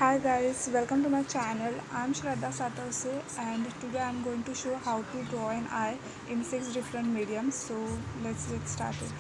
Hi guys, welcome to my channel. I'm Shraddha Satose and today I'm going to show how to draw an eye in 6 different mediums. So let's get started.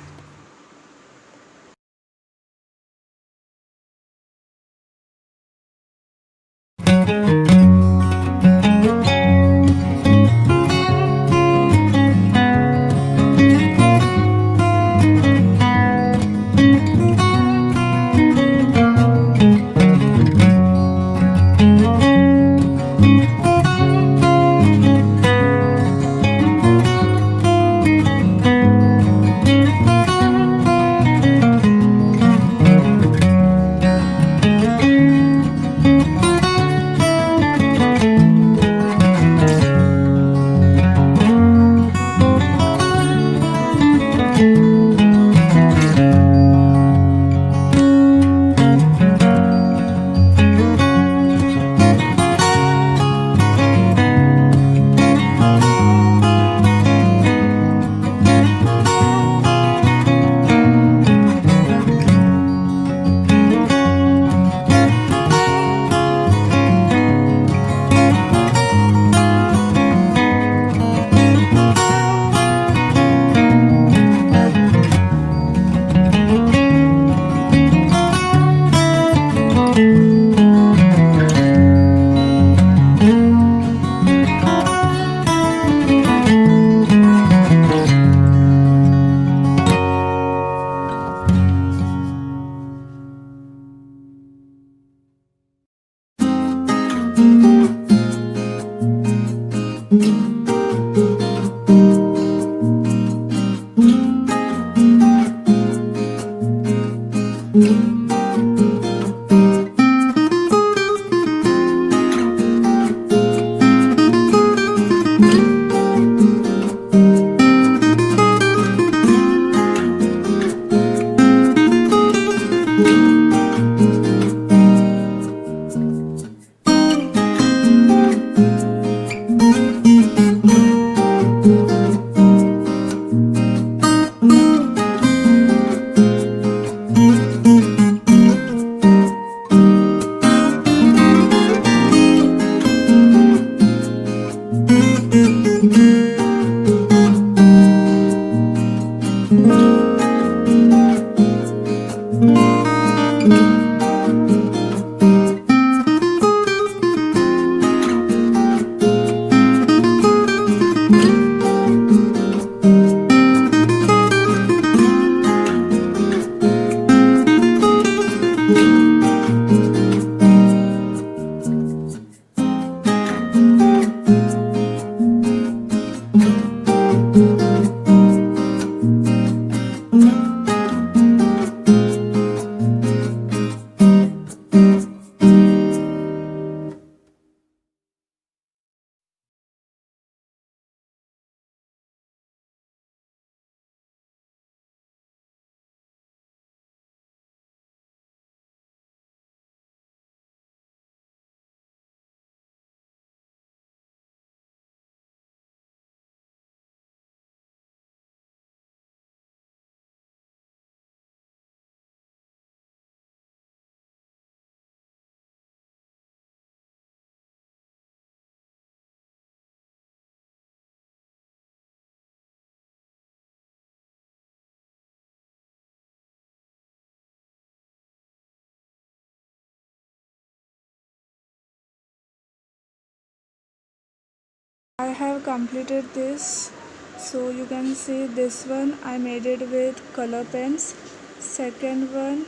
I have completed this. So you can see this one I made it with color pens. Second one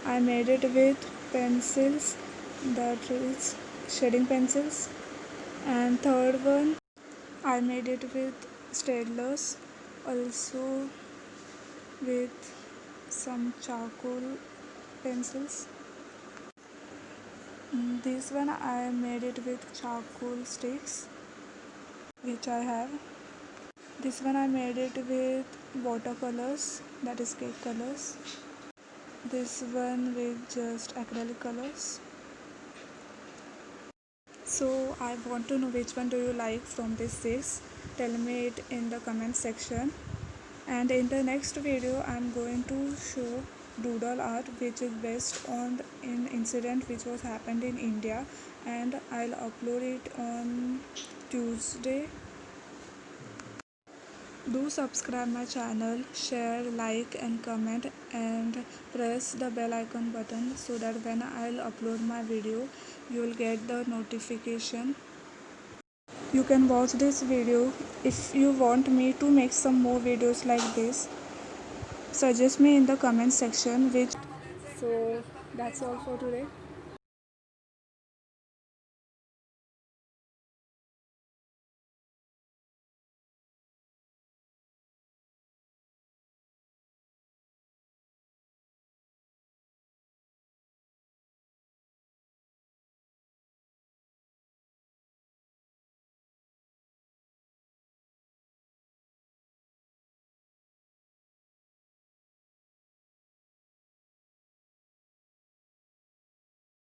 I made it with pencils, that is shading pencils. And third one I made it with Staedtlers, also with some charcoal pencils. This one I made it with charcoal sticks, which I have. This one I made it with watercolors, that is cake colors. This one with just acrylic colors. So I want to know which one do you like from these six. Tell me it in the comment section. And in the next video I'm going to show doodle art which is based on an incident which was happened in India, and I'll upload it on Tuesday. Do subscribe my channel, share, like and comment, and press the bell icon button so that when I'll upload my video you will get the notification. You can watch this video. If you want me to make some more videos like this, suggest me in the comment section. So that's all for today.